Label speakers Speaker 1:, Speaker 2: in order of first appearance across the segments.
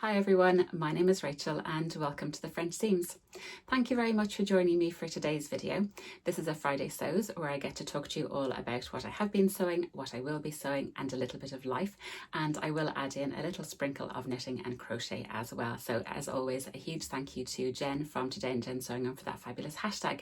Speaker 1: Hi everyone, my name is Rachel and welcome to the French Seams. Thank you very much for joining me for today's video. This is a Friday Sews where I get to talk to you all about what I have been sewing, what I will be sewing and a little bit of life, and I will add in a little sprinkle of knitting and crochet as well. So as always, a huge thank you to Jen from Today and Jen Sewing On for that fabulous hashtag.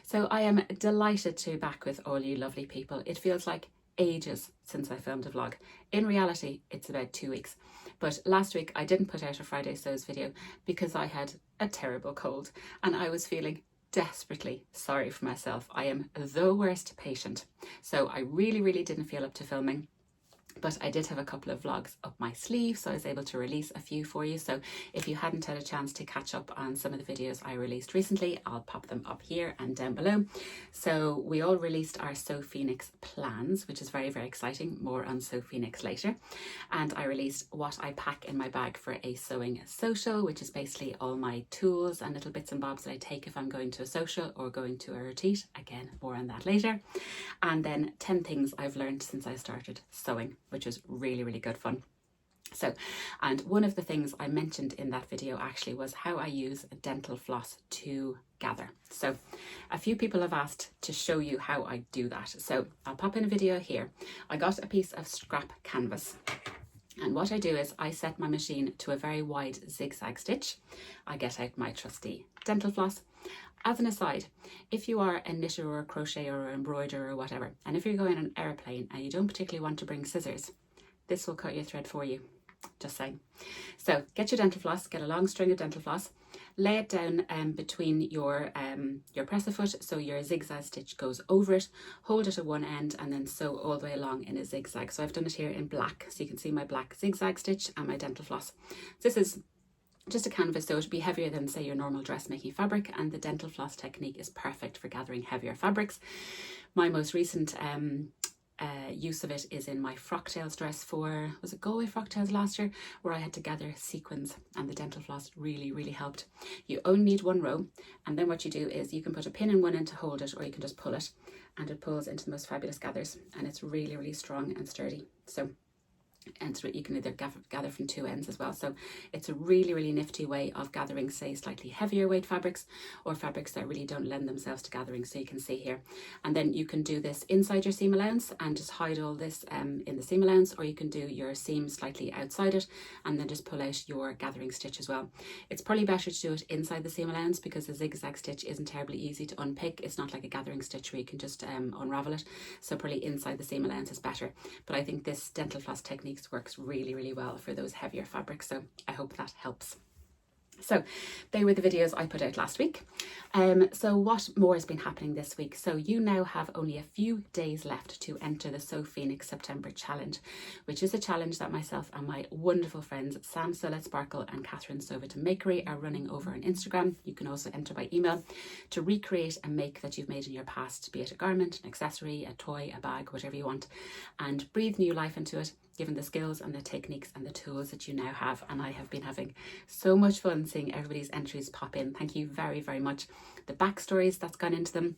Speaker 1: So I am delighted to be back with all you lovely people. It feels like ages since I filmed a vlog. In reality, it's about 2 weeks. But last week I didn't put out a Friday Sews video because I had a terrible cold and I was feeling desperately sorry for myself. I am the worst patient. So I really didn't feel up to filming. But I did have a couple of vlogs up my sleeve, so I was able to release a few for you. So if you hadn't had a chance to catch up on some of the videos I released recently, I'll pop them up here and down below. So we all released our Sew Phoenix plans, which is very exciting. More on Sew Phoenix later. And I released what I pack in my bag for a sewing social, which is basically all my tools and little bits and bobs that I take if I'm going to a social or going to a retreat. Again, more on that later. And then 10 things I've learned since I started sewing, which was really good fun. So, and one of the things I mentioned in that video actually was how I use a dental floss to gather. So a few people have asked to show you how I do that. So I'll pop in a video here. I got a piece of scrap canvas. And what I do is I set my machine to a very wide zigzag stitch. I get out my trusty dental floss. As an aside, if you are a knitter or a crocheter or an embroiderer or whatever, and if you're going on an airplane and you don't particularly want to bring scissors, this will cut your thread for you. Just saying. So get your dental floss, get a long string of dental floss, lay it down between your press-a-foot so your zigzag stitch goes over it, hold it at one end and then sew all the way along in a zigzag. So I've done it here in black, so you can see my black zigzag stitch and my dental floss. This is just a canvas, so it'd be heavier than say your normal dressmaking fabric, and the dental floss technique is perfect for gathering heavier fabrics. My most recent use of it is in my frocktails dress for, was it Galway frocktails last year, where I had to gather sequins and the dental floss really helped. You only need one row, and then what you do is you can put a pin in one end to hold it, or you can just pull it and it pulls into the most fabulous gathers, and it's really strong and sturdy. So, and so you can either gather from two ends as well. So it's a really nifty way of gathering, say, slightly heavier weight fabrics or fabrics that really don't lend themselves to gathering. So you can see here, and then you can do this inside your seam allowance and just hide all this in the seam allowance, or you can do your seam slightly outside it and then just pull out your gathering stitch as well. It's probably better to do it inside the seam allowance because the zigzag stitch isn't terribly easy to unpick. It's not like a gathering stitch where you can just unravel it. So probably inside the seam allowance is better. But I think this dental floss technique works really well for those heavier fabrics, so I hope that helps. So they were the videos I put out last week. So what more has been happening this week? So you now have only a few days left to enter the Sew Phoenix September challenge, which is a challenge that myself and my wonderful friends Sam Sew Let Sparkle and Katherine Sew It Makery are running over on Instagram. You can also enter by email to recreate a make that you've made in your past, be it a garment, an accessory, a toy, a bag, whatever you want, and breathe new life into it, given the skills and the techniques and the tools that you now have. And I have been having so much fun seeing everybody's entries pop in. Thank you very much. The backstories that's gone into them,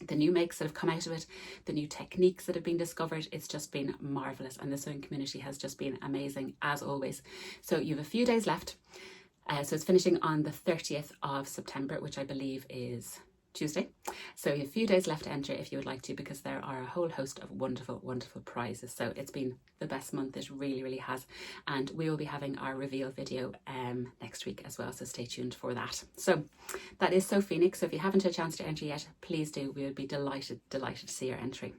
Speaker 1: the new makes that have come out of it, the new techniques that have been discovered, it's just been marvellous, and the sewing community has just been amazing as always. So you have a few days left. So it's finishing on the 30th of September, which I believe is Tuesday. So you have a few days left to enter if you would like to, because there are a whole host of wonderful prizes. So it's been the best month, it really has, and we will be having our reveal video next week as well, so stay tuned for that. So that is Sew Phoenix. So if you haven't had a chance to enter yet, please do. We would be delighted to see your entry.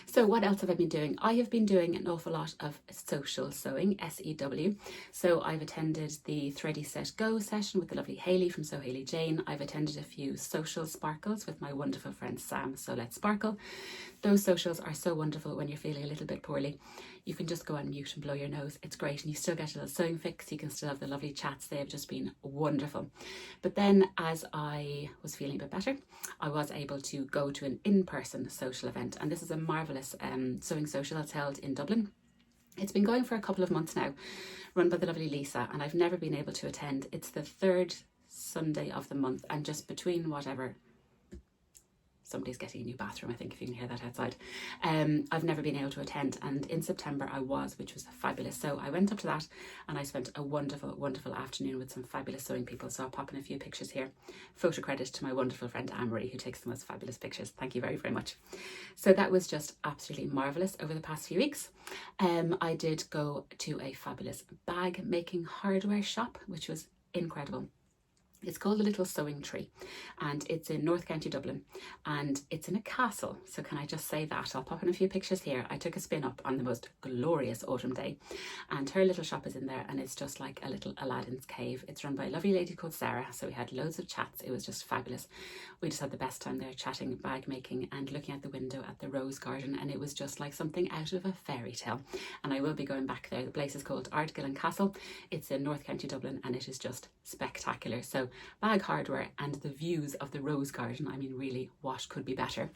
Speaker 1: So what else have I been doing? I have been doing an awful lot of social sewing, SEW. So I've attended the Thready Set Go session with the lovely Hayley from Sew Hayley Jane. I've attended a few social sparkles with my wonderful friend Sam Sew Let Sparkle. Those socials are so wonderful when you're feeling a little bit poorly. You can just go on mute and blow your nose. It's great, and you still get a little sewing fix. You can still have the lovely chats. They have just been wonderful. But then as I was feeling a bit better, I was able to go to an in-person social event, and this is a marvellous sewing social that's held in Dublin. It's been going for a couple of months now, run by the lovely Lisa, and I've never been able to attend. It's the third Sunday of the month, and just between whatever somebody's getting a new bathroom, I think, if you can hear that outside. I've never been able to attend, and in September I was, which was fabulous. So I went up to that and I spent a wonderful, wonderful afternoon with some fabulous sewing people. So I'll pop in a few pictures here. Photo credit to my wonderful friend Anne-Marie, who takes the most fabulous pictures. Thank you very, very much. So that was just absolutely marvellous over the past few weeks. I did go to a fabulous bag making hardware shop, which was incredible. It's called the Little Sewing Tree, and it's in North County Dublin, and it's in a castle. So can I just say that? I'll pop in a few pictures here. I took a spin up on the most glorious autumn day, and her little shop is in there, and it's just like a little Aladdin's cave. It's run by a lovely lady called Sarah, so we had loads of chats. It was just fabulous. We just had the best time there, chatting, bag making, and looking out the window at the rose garden, and it was just like something out of a fairy tale. And I will be going back there. The place is called Ardgillan Castle. It's in North County Dublin, and it is just spectacular. So bag hardware and the views of the rose garden, I mean, really, what could be better?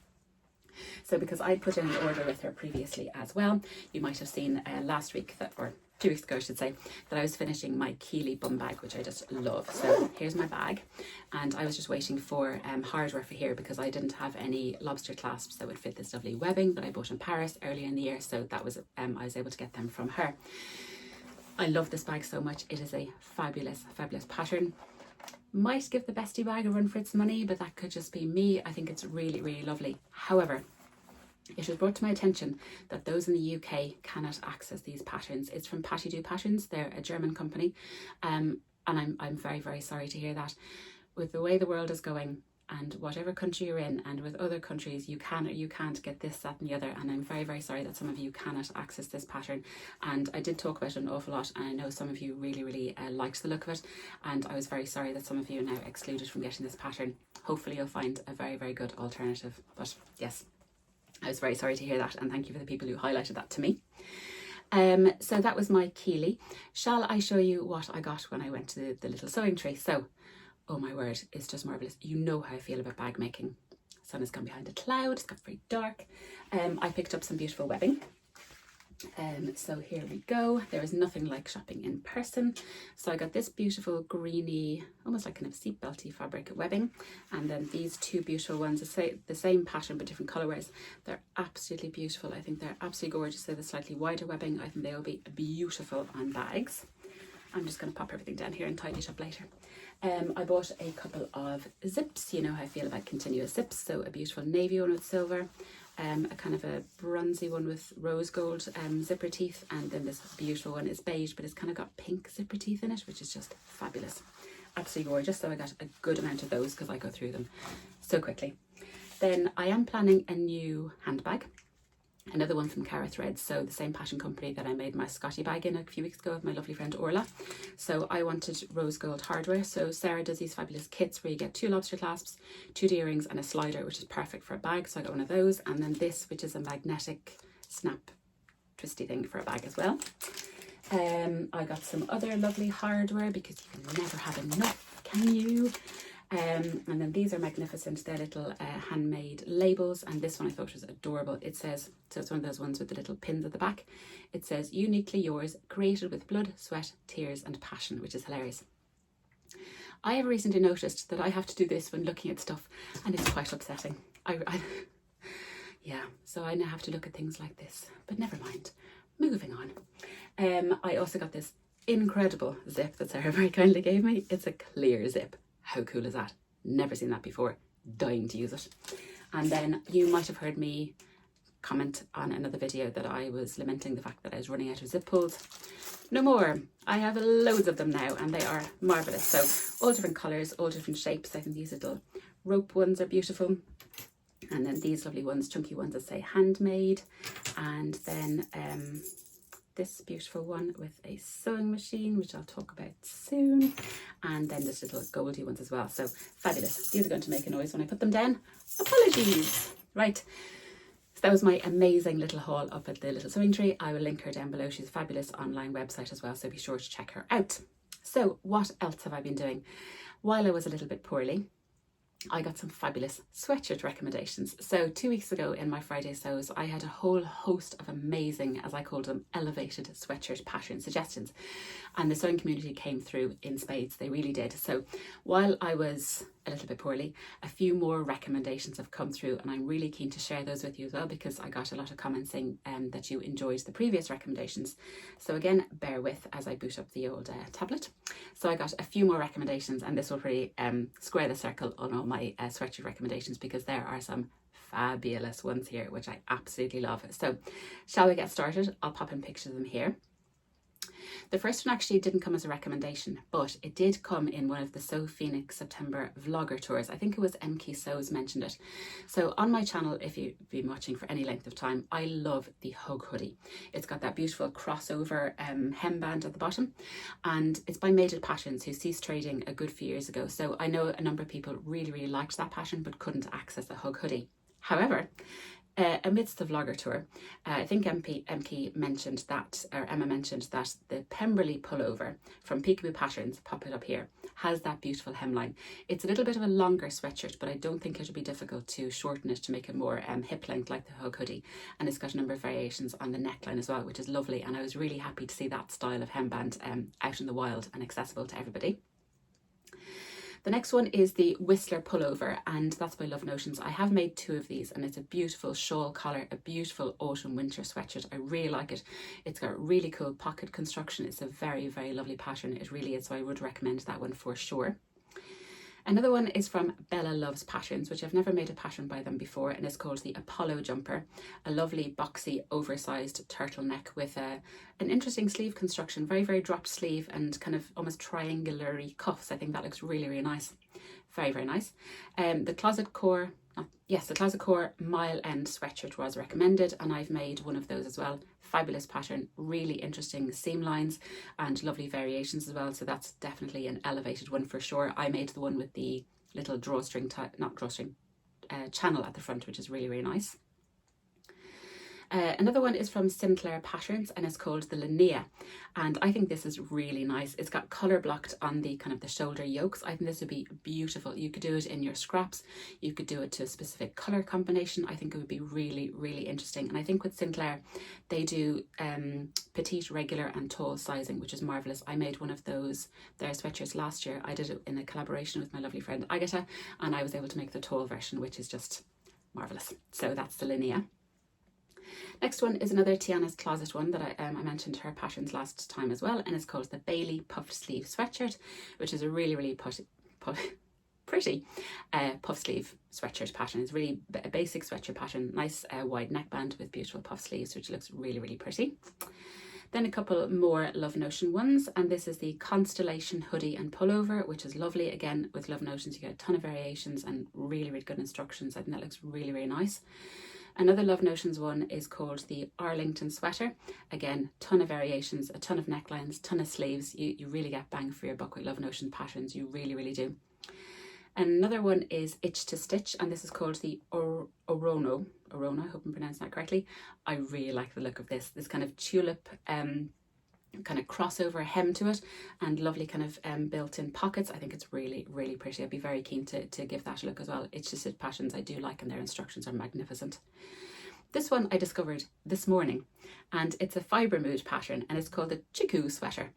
Speaker 1: So because I put in an order with her previously as well, you might have seen last week, or 2 weeks ago I should say, that I was finishing my Keeley bum bag, which I just love. So here's my bag, and I was just waiting for hardware for here because I didn't have any lobster clasps that would fit this lovely webbing that I bought in Paris earlier in the year. So that was I was able to get them from her. I love this bag so much. It is a fabulous, fabulous pattern. Might give the Bestie bag a run for its money, but that could just be me. I think it's really, really lovely. However, it was brought to my attention that those in the UK cannot access these patterns. It's from Patty Do Patterns. They're a German company, and I'm very, very sorry to hear that. With the way the world is going, and whatever country you're in, and with other countries, you can or you can't get this, that and the other, and I'm very, very sorry that some of you cannot access this pattern. And I did talk about it an awful lot, and I know some of you really, really liked the look of it, and I was very sorry that some of you are now excluded from getting this pattern. Hopefully you'll find a very, very good alternative. But yes, I was very sorry to hear that, and thank you for the people who highlighted that to me. So that was my Keeley. Shall I show you what I got when I went to the Little Sewing Tree? So, oh my word, it's just marvellous. You know how I feel about bag making. Sun has gone behind a cloud, it's got very dark. I picked up some beautiful webbing. So here we go. There is nothing like shopping in person. So I got this beautiful greeny, almost like kind of seatbelty fabric webbing. And then these two beautiful ones, the same pattern but different colourways. They're absolutely beautiful. I think they're absolutely gorgeous. They're the slightly wider webbing. I think they'll be beautiful on bags. I'm just going to pop everything down here and tidy it up later. I bought a couple of zips. You know how I feel about continuous zips. So a beautiful navy one with silver, a kind of a bronzy one with rose gold zipper teeth, and then this beautiful one is beige, but it's kind of got pink zipper teeth in it, which is just fabulous. Absolutely gorgeous. So I got a good amount of those because I go through them so quickly. Then I am planning a new handbag. Another one from Cara Threads, so the same pattern company that I made my Scotty bag in a few weeks ago with my lovely friend Orla. So I wanted rose gold hardware. So Sarah does these fabulous kits where you get 2 lobster clasps, 2 earrings and a slider, which is perfect for a bag. So I got one of those, and then this, which is a magnetic snap twisty thing for a bag as well. I got some other lovely hardware because you can never have enough, can you? And then these are magnificent. They're little handmade labels, and this one I thought was adorable. It says, so it's one of those ones with the little pins at the back. It says, uniquely yours, created with blood, sweat, tears and passion, which is hilarious. I have recently noticed that I have to do this when looking at stuff, and it's quite upsetting. Yeah, so I now have to look at things like this, but never mind. Moving on. I also got this incredible zip that Sarah very kindly gave me. It's a clear zip. How cool is that? Never seen that before. Dying to use it. And then you might have heard me comment on another video that I was lamenting the fact that I was running out of zip pulls. No more. I have loads of them now, and they are marvellous. So all different colours, all different shapes. I think these little rope ones are beautiful. And then these lovely ones, chunky ones that say handmade. And then this beautiful one with a sewing machine, which I'll talk about soon. And then there's little goldy ones as well. So fabulous. These are going to make a noise when I put them down. Apologies. Right. So that was my amazing little haul up at the Little Sewing Tree. I will link her down below. She's a fabulous online website as well, so be sure to check her out. So what else have I been doing? While I was a little bit poorly, I got some fabulous sweatshirt recommendations. So 2 weeks ago in my Friday sews, I had a whole host of amazing, as I called them, elevated sweatshirt pattern suggestions. And the sewing community came through in spades, they really did. So while I was a little bit poorly, a few more recommendations have come through, and I'm really keen to share those with you as well, because I got a lot of comments saying that you enjoyed the previous recommendations. So again, bear with as I boot up the old tablet. So I got a few more recommendations, and this will really square the circle on all my sweatshirt recommendations, because there are some fabulous ones here which I absolutely love. So shall we get started? I'll pop in pictures of them here. The first one actually didn't come as a recommendation, but it did come in one of the Sew Phoenix September vlogger tours. I think it was MK Sews mentioned it. So on my channel, if you've been watching for any length of time, I love the Hug hoodie. It's got that beautiful crossover hemband at the bottom, and it's by Mated Patterns, who ceased trading a good few years ago. So I know a number of people really liked that pattern but couldn't access the Hug hoodie. However, amidst the vlogger tour, I think MK mentioned that, or Emma mentioned that the Pemberley pullover from Peekaboo Patterns, pop it up here, has that beautiful hemline. It's a little bit of a longer sweatshirt, but I don't think it'll be difficult to shorten it to make it more hip length like the Hug hoodie. And it's got a number of variations on the neckline as well, which is lovely. And I was really happy to see that style of hemband out in the wild and accessible to everybody. The next one is the Whistler pullover, and that's by Love Notions. I have made 2 of these, and it's a beautiful shawl collar, a beautiful autumn winter sweatshirt. I really like it. It's got really cool pocket construction. It's a very lovely pattern. It really is, so I would recommend that one for sure. Another one is from Bella Loves Patterns, which I've never made a pattern by them before, and it's called the Apollo Jumper. A lovely boxy oversized turtleneck with an interesting sleeve construction, very dropped sleeve and kind of almost triangular-y cuffs. I think that looks really nice. Very nice. The Closet Core Mile End sweatshirt was recommended, and I've made one of those as well. Fabulous pattern, really interesting seam lines and lovely variations as well, so that's definitely an elevated one for sure. I made the one with the little channel at the front, which is really nice. Another one is from Sinclair Patterns, and it's called the Linnea, and I think this is really nice. It's got colour blocked on the kind of the shoulder yokes. I think this would be beautiful. You could do it in your scraps, you could do it to a specific colour combination. I think it would be really interesting. And I think with Sinclair, they do petite, regular and tall sizing, which is marvellous. I made one of those, their sweatshirts last year. I did it in a collaboration with my lovely friend Agatha, and I was able to make the tall version, which is just marvellous. So that's the Linnea. Next one is another Tiana's Closet one that I mentioned her patterns last time as well, and it's called the Bailey Puff Sleeve Sweatshirt, which is a really pretty puff sleeve sweatshirt pattern. It's really a basic sweatshirt pattern, nice wide neckband with beautiful puff sleeves, which looks really pretty. Then a couple more Love Notion ones, and this is the Constellation hoodie and pullover, which is lovely. Again, with Love Notions, you get a ton of variations and really good instructions. I think that looks really nice. Another Love Notions one is called the Arlington sweater. Again, ton of variations, a ton of necklines, ton of sleeves. You really get bang for your buck with Love Notion patterns. You really do. Another one is Itch to Stitch, and this is called the Orono. I hope I'm pronouncing that correctly. I really like the look of this. This kind of tulip kind of crossover hem to it, and lovely kind of built-in pockets. I think it's really pretty. I'd be very keen to give that a look as well. It's just it patterns I do like, and their instructions are magnificent. This one I discovered this morning, and it's a fibre mood pattern, and it's called the Chiku sweater,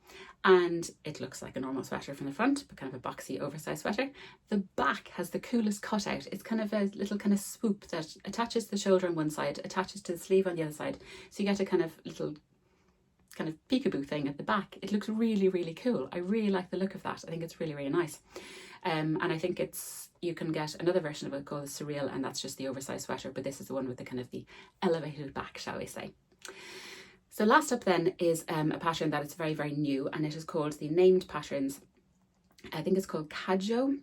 Speaker 1: and it looks like a normal sweater from the front, but kind of a boxy oversized sweater. The back has the coolest cutout. It's kind of a little kind of swoop that attaches to the shoulder on one side, attaches to the sleeve on the other side, so you get a kind of little kind of peekaboo thing at the back. It looks really cool. I really like the look of that. I think it's really nice. And I think you can get another version of it called the Surreal, and that's just the oversized sweater, but this is the one with the kind of the elevated back, shall we say. So last up then is a pattern that is very new, and it is called the Named Patterns. I think it's called Kajo.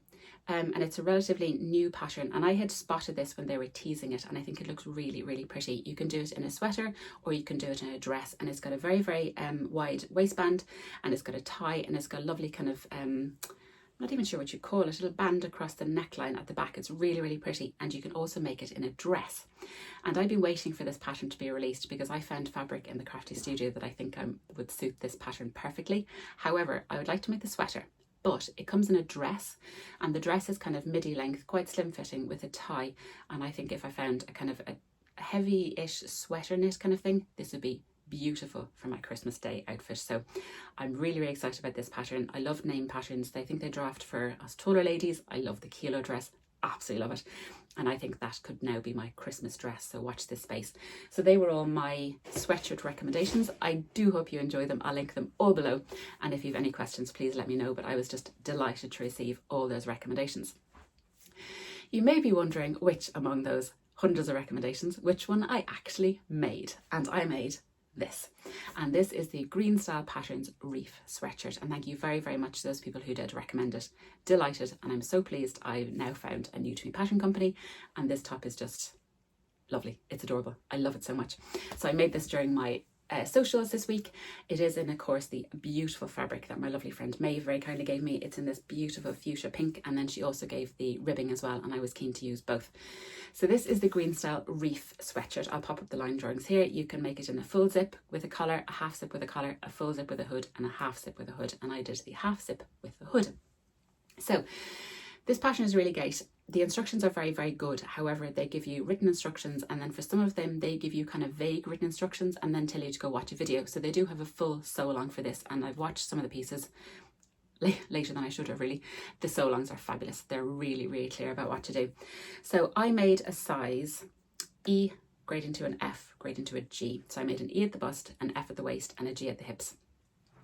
Speaker 1: And it's a relatively new pattern, and I had spotted this when they were teasing it, and I think it looks really pretty. You can do it in a sweater, or you can do it in a dress, and it's got a very wide waistband, and it's got a tie, and it's got a lovely kind of I'm not even sure what you call it, a little band across the neckline at the back. It's really pretty, and you can also make it in a dress. And I've been waiting for this pattern to be released because I found fabric in the Crafty studio that I think would suit this pattern perfectly. However, I would like to make the sweater, but it comes in a dress, and the dress is kind of midi length, quite slim fitting with a tie. And I think if I found a kind of a heavy-ish sweater knit kind of thing, this would be beautiful for my Christmas Day outfit. So I'm really, really excited about this pattern. I love name patterns. I think they draft for us taller ladies. I love the kilo dress, absolutely love it. And I think that could now be my Christmas dress, so watch this space. So they were all my sweatshirt recommendations. I do hope you enjoy them. I'll link them all below, and if you have any questions, please let me know. But I was just delighted to receive all those recommendations. You may be wondering which among those hundreds of recommendations, which one I actually made. And I made this, and this is the Greenstyle Patterns Reef sweatshirt, and thank you very, very much to those people who did recommend it. Delighted, and I'm so pleased I've now found a new to me pattern company, and this top is just lovely. It's adorable. I love it so much. So I made this during my socials this week. It is in, of course, the beautiful fabric that my lovely friend Maeve very kindly gave me. It's in this beautiful fuchsia pink, and then she also gave the ribbing as well, and I was keen to use both. So this is the Greenstyle Reef sweatshirt. I'll pop up the line drawings here. You can make it in a full zip with a collar, a half zip with a collar, a full zip with a hood, and a half zip with a hood, and I did the half zip with the hood. So this pattern is really great. The instructions are very, very good. However, they give you written instructions, and then for some of them they give you kind of vague written instructions and then tell you to go watch a video. So they do have a full sew along for this, and I've watched some of the pieces later than I should have really. The sew alongs are fabulous. They're really, really clear about what to do. So I made a size E grade into an F grade into a G. So I made an E at the bust, an F at the waist, and a G at the hips.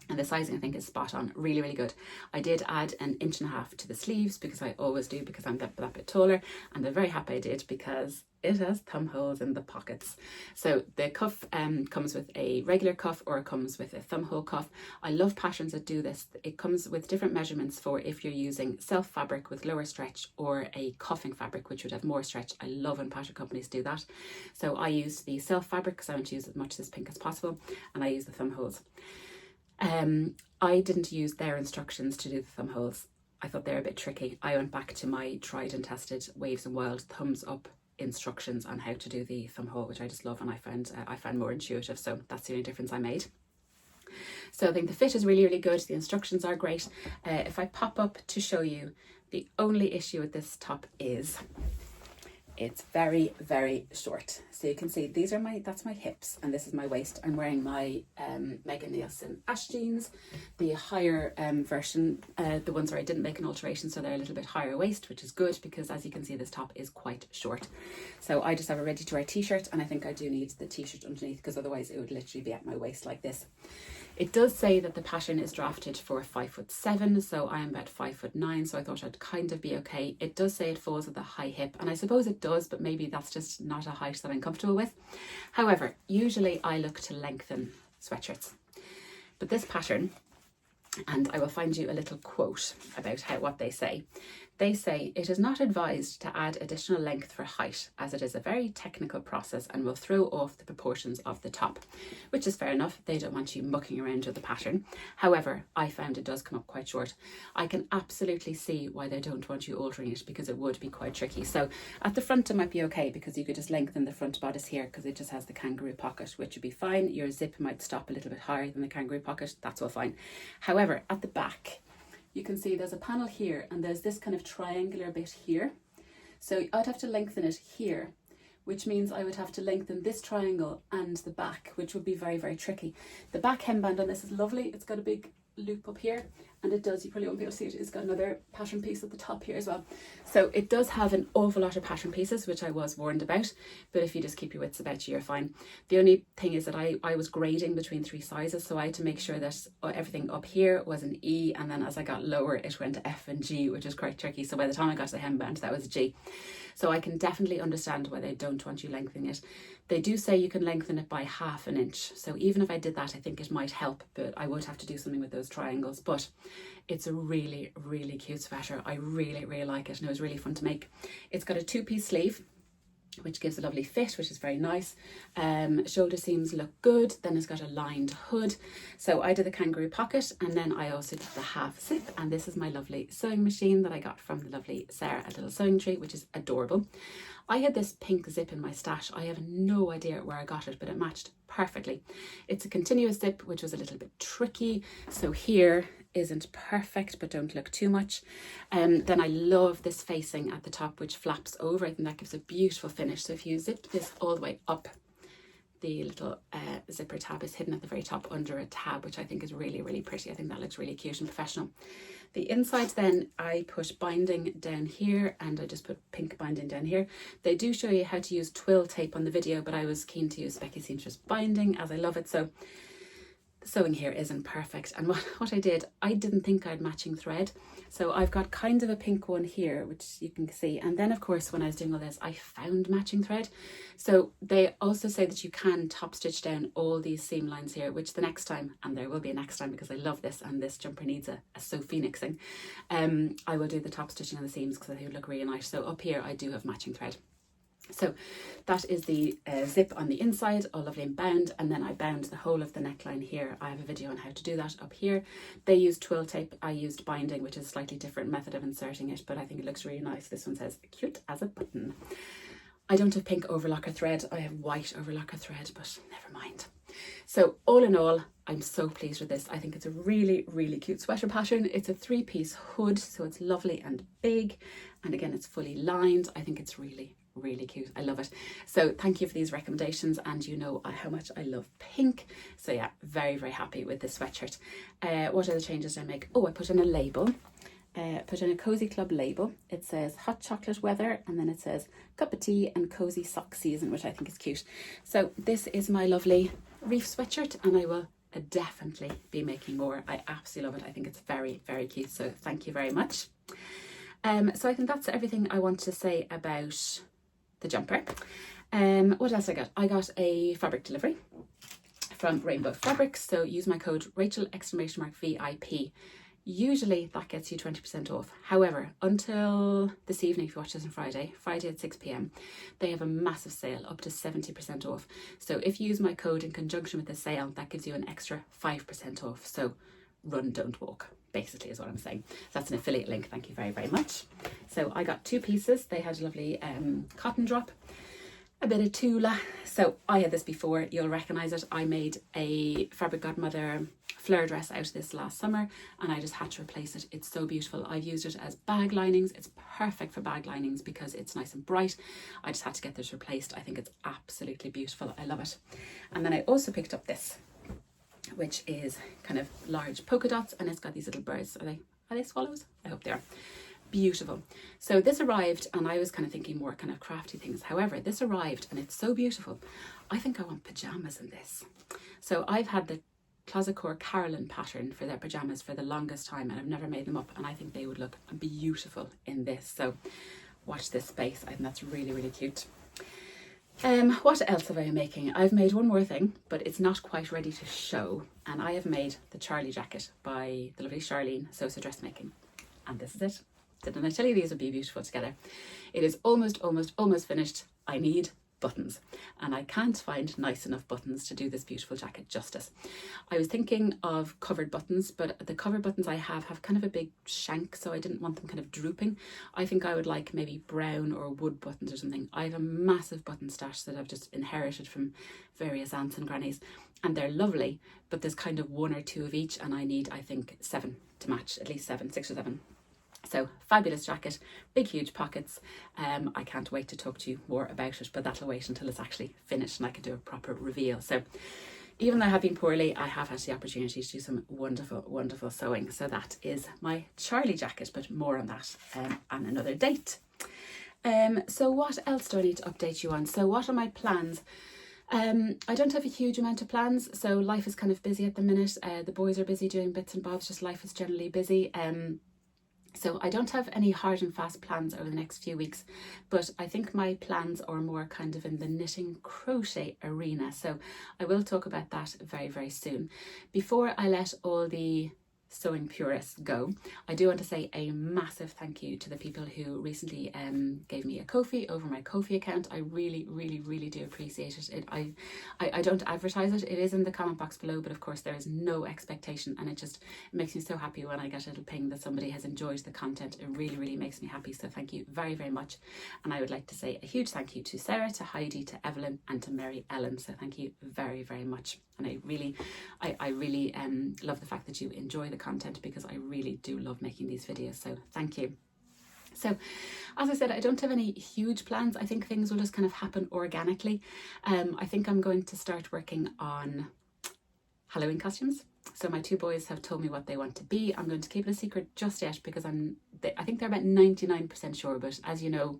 Speaker 1: And the sizing I think is spot on, really, really good. I did add 1.5 inches to the sleeves because I always do, because I'm that bit taller, and I'm very happy I did because it has thumb holes in the pockets. So the cuff comes with a regular cuff, or it comes with a thumb hole cuff. I love patterns that do this. It comes with different measurements for if you're using self fabric with lower stretch or a cuffing fabric which would have more stretch. I love when pattern companies do that. So I used the self fabric because I want to use as much of this pink as possible, and I use the thumb holes. I didn't use their instructions to do the thumb holes. I thought they were a bit tricky. I went back to my tried and tested Waves and Wild thumbs up instructions on how to do the thumb hole, which I just love, and I found more intuitive. So that's the only difference I made. So I think the fit is really, really good. The instructions are great. If I pop up to show you, the only issue with this top is it's very, very short. So you can see these are that's my hips, and this is my waist. I'm wearing my Megan Nielsen Ash jeans, the higher version, the ones where I didn't make an alteration, so they're a little bit higher waist, which is good because as you can see this top is quite short. So I just have a ready to wear t-shirt, and I think I do need the t-shirt underneath because otherwise it would literally be at my waist like this. It does say that the pattern is drafted for 5'7", so I am about 5'9", so I thought I'd kind of be okay. It does say it falls at the high hip, and I suppose it does, but maybe that's just not a height that I'm comfortable with. However, usually I look to lengthen sweatshirts, but this pattern, and I will find you a little quote about what they say. They say, "It is not advised to add additional length for height, as it is a very technical process and will throw off the proportions of the top," which is fair enough. They don't want you mucking around with the pattern. However, I found it does come up quite short. I can absolutely see why they don't want you altering it, because it would be quite tricky. So at the front it might be okay, because you could just lengthen the front bodice here because it just has the kangaroo pocket, which would be fine. Your zip might stop a little bit higher than the kangaroo pocket. That's all fine. However, at the back, you can see there's a panel here, and there's this kind of triangular bit here. So I'd have to lengthen it here, which means I would have to lengthen this triangle and the back, which would be very, very tricky. The back hemband on this is lovely. It's got a big loop up here, and it does, you probably won't be able to see it, it's got another pattern piece at the top here as well. So it does have an awful lot of pattern pieces, which I was warned about, but if you just keep your wits about you, you're fine. The only thing is that I was grading between 3 sizes, so I had to make sure that everything up here was an E, and then as I got lower it went to F and G, which is quite tricky. So by the time I got to the hemband, that was G. So I can definitely understand why they don't want you lengthening it. They do say you can lengthen it by 1/2 inch. So even if I did that, I think it might help, but I would have to do something with those triangles. But it's a really, really cute sweater. I really, really like it, and it was really fun to make. It's got a 2-piece sleeve, which gives a lovely fit, which is very nice. Shoulder seams look good. Then it's got a lined hood. So I did the kangaroo pocket, and then I also did the half zip, and this is my lovely sewing machine that I got from the lovely Sarah at Little Sewing Tree, which is adorable. I had this pink zip in my stash. I have no idea where I got it, but it matched perfectly. It's a continuous zip, which was a little bit tricky. So here isn't perfect, but don't look too much. Then I love this facing at the top, which flaps over. I think that gives a beautiful finish. So if you zip this all the way up, the little zipper tab is hidden at the very top under a tab, which I think is really, really pretty. I think that looks really cute and professional. The inside then, I put binding down here, and I just put pink binding down here. They do show you how to use twill tape on the video, but I was keen to use Becky Seamstress binding as I love it. So the sewing here isn't perfect. And what I did, I didn't think I had matching thread. So I've got kind of a pink one here, which you can see. And then of course, when I was doing all this, I found matching thread. So they also say that you can top stitch down all these seam lines here, which the next time, and there will be a next time because I love this and this jumper needs a sew phoenixing, I will do the top stitching on the seams because I think it would look really nice. So up here, I do have matching thread. So that is the zip on the inside, all lovely and bound, and then I bound the whole of the neckline here. I have a video on how to do that up here. They used twill tape, I used binding, which is a slightly different method of inserting it, but I think it looks really nice. This one says cute as a button. I don't have pink overlocker thread, I have white overlocker thread, but never mind. So all in all, I'm so pleased with this. I think it's a really, really cute sweater pattern. It's a 3-piece hood, so it's lovely and big, and again, it's fully lined. I think it's really cute. I love it. So thank you for these recommendations, and you know how much I love pink. So yeah, very, very happy with this sweatshirt. What other changes did I make? Oh, I put in a label. Put in a Cozy Club label. It says hot chocolate weather, and then it says cup of tea and cozy sock season, which I think is cute. So this is my lovely reef sweatshirt, and I will definitely be making more. I absolutely love it. I think it's very, very cute. So thank you very much. So I think that's everything I want to say about the jumper. What else I got? I got a fabric delivery from Rainbow Fabrics. So use my code Rachel!VIP. Usually that gets you 20% off. However, until this evening, if you watch this on Friday at 6 p.m, they have a massive sale up to 70% off. So if you use my code in conjunction with the sale, that gives you an extra 5% off. So run, don't walk, basically is what I'm saying. So that's an affiliate link. Thank you very, very much. So I got 2 pieces. They had a lovely cotton drop, a bit of Tula. So I had this before, you'll recognize it. I made a Fabric Godmother flare dress out of this last summer, and I just had to replace it. It's so beautiful. I've used it as bag linings. It's perfect for bag linings because it's nice and bright. I just had to get this replaced. I think it's absolutely beautiful. I love it. And then I also picked up this, which is kind of large polka dots, and it's got these little birds. Are they swallows? I hope they are. Beautiful. So this arrived, and I was kind of thinking more kind of crafty things. However, this arrived and it's so beautiful. I think I want pajamas in this. So I've had the Closet Core Carolyn pattern for their pajamas for the longest time, and I've never made them up, and I think they would look beautiful in this. So watch this space. I think that's really, really cute. What else have I been making? I've made one more thing, but it's not quite ready to show, and I have made the Charlie jacket by the lovely Charlene Sosa Dressmaking, and this is it. Didn't I tell you these would be beautiful together? It is almost finished. I need buttons, and I can't find nice enough buttons to do this beautiful jacket justice. I was thinking of covered buttons, but the covered buttons I have kind of a big shank, so I didn't want them kind of drooping. I think I would like maybe brown or wood buttons or something. I have a massive button stash that I've just inherited from various aunts and grannies, and they're lovely, but there's kind of 1 or 2 of each, and I need, I think, 7 to match, at least 7, 6 or 7. So fabulous jacket, big huge pockets. I can't wait to talk to you more about it, but that'll wait until it's actually finished and I can do a proper reveal. So even though I have been poorly, I have had the opportunity to do some wonderful sewing. So that is my Charlie jacket, but more on that on another date. So what else do I need to update you on? So what are my plans? I don't have a huge amount of plans, so life is kind of busy at the minute. The boys are busy doing bits and bobs, just life is generally busy. So I don't have any hard and fast plans over the next few weeks, but I think my plans are more kind of in the knitting crochet arena. So I will talk about that very, very soon. Before I let all the sewing purists go, I do want to say a massive thank you to the people who recently gave me a Ko-fi over my Ko-fi account. I really do appreciate it. I don't advertise it. It is in the comment box below, but of course there is no expectation, and it makes me so happy when I get a little ping that somebody has enjoyed the content. It really makes me happy. So thank you very, very much. And I would like to say a huge thank you to Sarah, to Heidi, to Evelyn, and to Mary Ellen. So thank you very, very much. And I really love the fact that you enjoy the content, because I really do love making these videos, so thank you. So as I said, I don't have any huge plans. I think things will just kind of happen organically. I think I'm going to start working on Halloween costumes. So my two boys have told me what they want to be. I'm going to keep it a secret just yet, because I think they're about 99% sure, but as you know,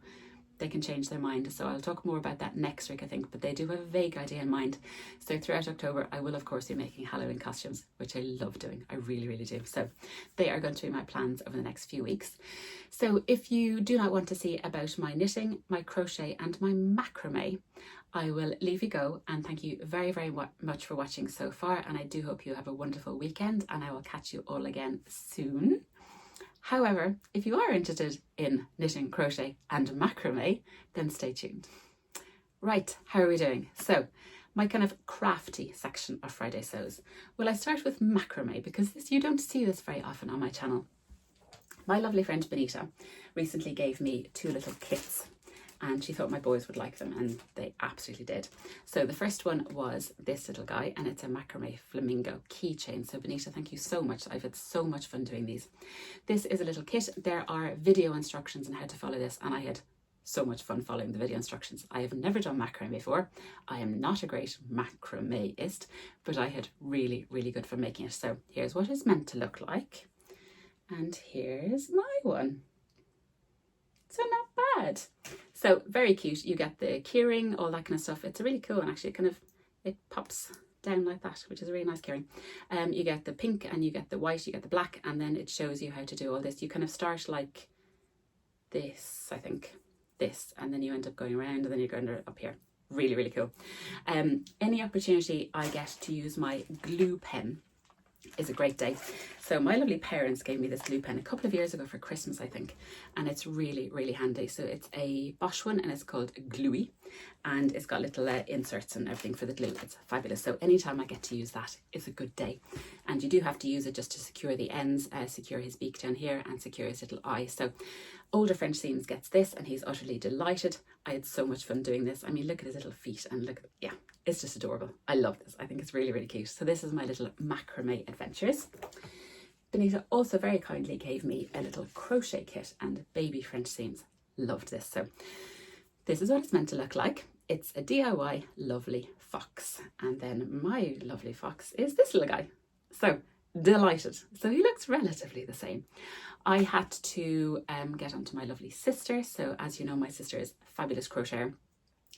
Speaker 1: they can change their mind. So I'll talk more about that next week, I think, but they do have a vague idea in mind. So throughout October, I will of course be making Halloween costumes, which I love doing. I really, really do. So they are going to be my plans over the next few weeks. So if you do not want to see about my knitting, my crochet and my macrame, I will leave you go, and thank you very, very much for watching so far. And I do hope you have a wonderful weekend, and I will catch you all again soon. However, if you are interested in knitting, crochet and macrame, then stay tuned. Right, how are we doing? So, my kind of crafty section of Friday Sews. Well, I start with macrame, because you don't see this very often on my channel. My lovely friend Benita recently gave me two little kits, and she thought my boys would like them, and they absolutely did. So the first one was this little guy, and it's a macrame flamingo keychain. So Benita, thank you so much. I've had so much fun doing these. This is a little kit. There are video instructions on how to follow this, and I had so much fun following the video instructions. I have never done macrame before. I am not a great macrameist, but I had really, really good fun making it. So here's what it's meant to look like. And here's my one. So not bad. So very cute. You get the keyring, all that kind of stuff. It's really cool, and actually it pops down like that, which is a really nice keyring. You get the pink and you get the white, you get the black, and then it shows you how to do all this. You kind of start like this, I think, this, and then you end up going around, and then you're going up here. Really, really cool. Any opportunity I get to use my glue pen is a great day. So my lovely parents gave me this glue pen a couple of years ago for Christmas, I think, and it's really, really handy. So it's a Bosch one, and it's called Gluey, and it's got little inserts and everything for the glue. It's fabulous. So anytime I get to use that, it's a good day. And you do have to use it just to secure the ends, secure his beak down here, and secure his little eye. So older French Seams gets this, and he's utterly delighted. I had so much fun doing this. I mean, look at his little feet, and look, yeah, it's just adorable. I love this. I think it's really, really cute. So this is my little macrame adventures. Benita also very kindly gave me a little crochet kit, and baby French Seams loved this. So this is what it's meant to look like. It's a DIY lovely fox, and then my lovely fox is this little guy. So delighted. So he looks relatively the same. I had to get onto my lovely sister. So as you know, my sister is a fabulous crocheter,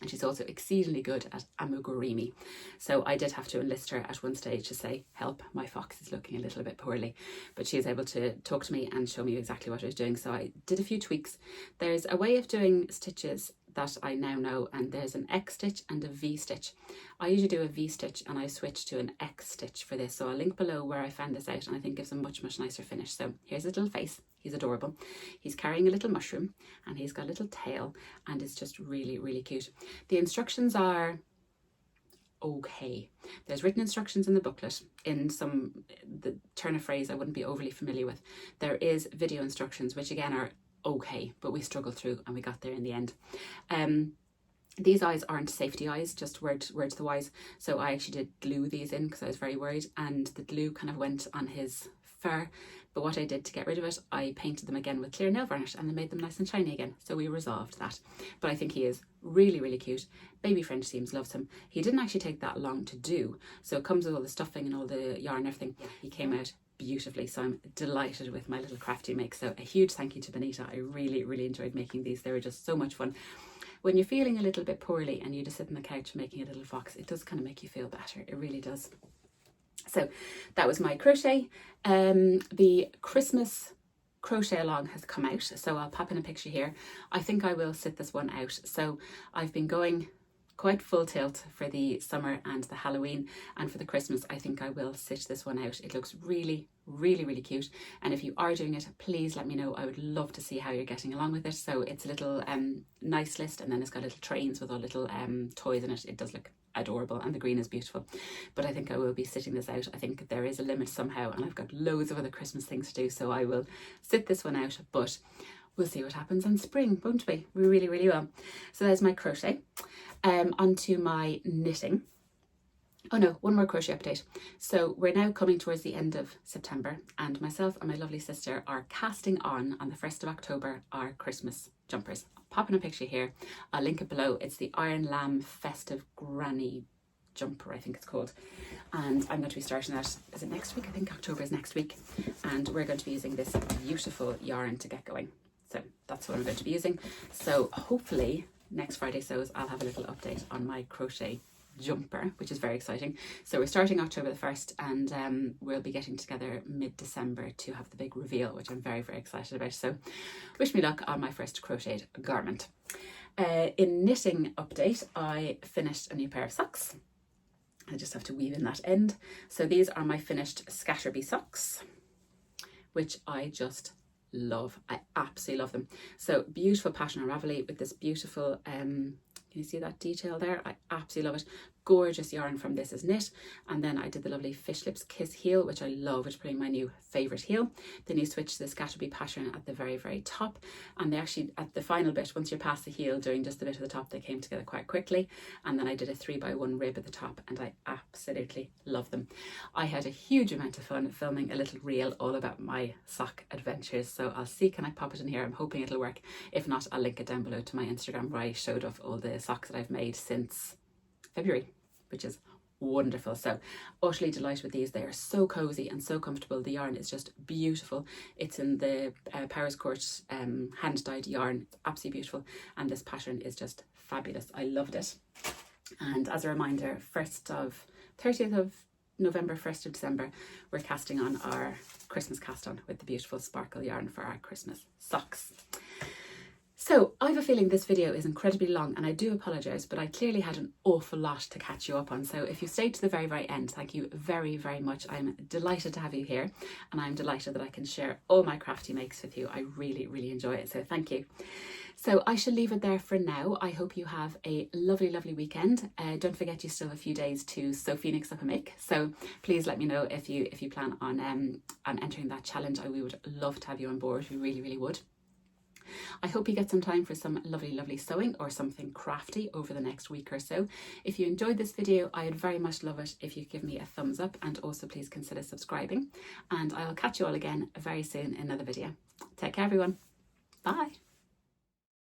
Speaker 1: and she's also exceedingly good at amigurumi. So I did have to enlist her at one stage to say, help, my fox is looking a little bit poorly. But she was able to talk to me and show me exactly what I was doing. So I did a few tweaks. There's a way of doing stitches that I now know, and there's an X stitch and a V stitch. I usually do a V stitch, and I switch to an X stitch for this. So I'll link below where I found this out, and I think gives a much, much nicer finish. So here's his little face. He's adorable. He's carrying a little mushroom, and he's got a little tail, and it's just really, really cute. The instructions are okay. There's written instructions in the booklet. In the turn of phrase I wouldn't be overly familiar with. There is video instructions, which again are okay, but we struggled through and we got there in the end. These eyes aren't safety eyes, just word to the wise. So I actually did glue these in because I was very worried, and the glue kind of went on his fur. But what I did to get rid of it, I painted them again with clear nail varnish, and they made them nice and shiny again. So we resolved that. But I think he is really, really cute. Baby French Seams loves him. He didn't actually take that long to do. So it comes with all the stuffing and all the yarn and everything. He came out beautifully. So I'm delighted with my little crafty make. So a huge thank you to Benita. I really, really enjoyed making these. They were just so much fun. When you're feeling a little bit poorly and you just sit on the couch making a little fox, it does kind of make you feel better. It really does. So that was my crochet. The Christmas crochet along has come out, so I'll pop in a picture here. I think I will sit this one out. So I've been going quite full tilt for the summer and the Halloween, and for the Christmas I think I will sit this one out. It looks really, really, really cute, and if you are doing it, please let me know. I would love to see how you're getting along with it. So it's a little nice list, and then it's got little trains with all little toys in it. It does look adorable, and the green is beautiful. But I think I will be sitting this out. I think there is a limit somehow, and I've got loads of other Christmas things to do, so I will sit this one out, but we'll see what happens in spring, won't we? We really, really will. So there's my crochet. Onto my knitting. Oh no, one more crochet update. So we're now coming towards the end of September, and myself and my lovely sister are casting on the 1st of October our Christmas jumpers. I'll pop in a picture here. I'll link it below. It's the Iron Lamb Festive Granny jumper, I think it's called. And I'm going to be starting that, is it next week? I think October is next week. And we're going to be using this beautiful yarn to get going. So that's what I'm going to be using. So hopefully next Friday Sews, I'll have a little update on my crochet jumper, which is very exciting. So we're starting October the 1st, and we'll be getting together mid-December to have the big reveal, which I'm very, very excited about. So wish me luck on my first crocheted garment. In knitting update, I finished a new pair of socks. I just have to weave in that end. So these are my finished Scatterby socks, which I just love. I absolutely love them. So beautiful pattern unravelly with this beautiful can you see that detail there? I absolutely love it. Gorgeous yarn from This Is Knit. And then I did the lovely Fish Lips Kiss heel, which I love. It's probably my new favourite heel. Then you switch to the Scatterby pattern at the very, very top. And they actually, at the final bit, once you're past the heel, doing just the bit of the top, they came together quite quickly. And then I did a 3x1 rib at the top, and I absolutely love them. I had a huge amount of fun filming a little reel all about my sock adventures. So I'll see, can I pop it in here? I'm hoping it'll work. If not, I'll link it down below to my Instagram, where I showed off all the socks that I've made since February, which is wonderful. So utterly delighted with these. They are so cozy and so comfortable. The yarn is just beautiful. It's in the Powers Court hand dyed yarn. It's absolutely beautiful, and this pattern is just fabulous. I loved it. And as a reminder, 30th of November, 1st of December, we're casting on our Christmas cast on with the beautiful sparkle yarn for our Christmas socks. So I have a feeling this video is incredibly long, and I do apologise, but I clearly had an awful lot to catch you up on. So if you stayed to the very, very end, thank you very, very much. I'm delighted to have you here, and I'm delighted that I can share all my crafty makes with you. I really, really enjoy it, so thank you. So I shall leave it there for now. I hope you have a lovely, lovely weekend. Don't forget you still have a few days to sew Phoenix up a make. So please let me know if you plan on entering that challenge. We would love to have you on board. We really, really would. I hope you get some time for some lovely, lovely sewing or something crafty over the next week or so. If you enjoyed this video, I'd very much love it if you give me a thumbs up, and also please consider subscribing. And I'll catch you all again very soon in another video. Take care, everyone. Bye.